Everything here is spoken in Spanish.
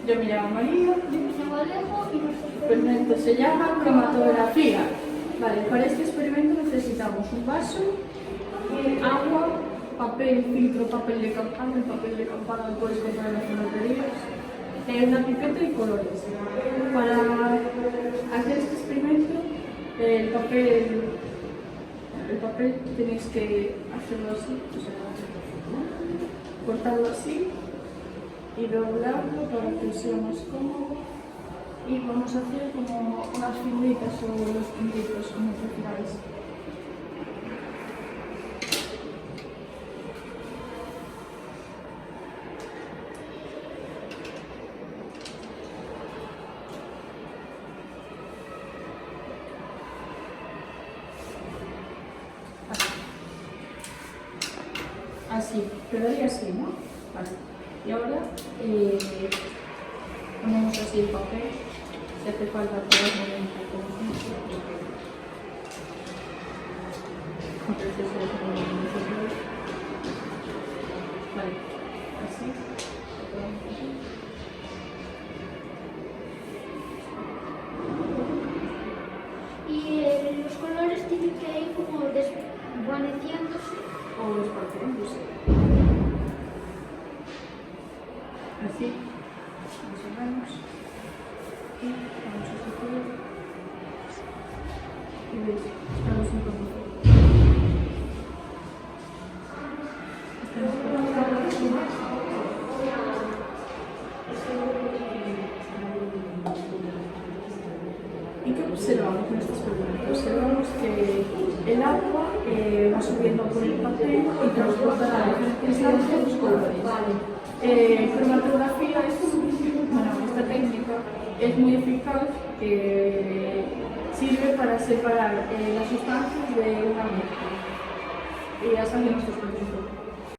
Yo me llamo María. Yo me llamo Alejo y nuestro El experimento se llama cromatografía. Vale, para este experimento necesitamos un vaso, agua, papel, filtro, papel de campana. El papel de campana lo puedes comprar en las ferreterías, una pipeta y colores. Para hacer este experimento, el papel tenéis que hacerlo así, o sea, cortarlo así y doblarlo para que sea más cómodo. Y vamos a hacer como unas figuritas o los puntitos, como prefiráis. Así, quedaría así, ¿no? Vale. Y ahora ponemos así el papel, si hace falta ponerlo un poco. Vale, así. Y los colores tienen que ir como desvaneciéndose O esparciéndose. Así, más o menos. Y vamos a sacar. Y veis, estamos un poco. ¿Y qué observamos en este experimento? Observamos que el agua va subiendo por el papel y transporta a diferentes distancias los colores. Cromatografía esta técnica es muy eficaz, que sirve para separar las sustancias de una mezcla. Y ya salen nuestros procesos.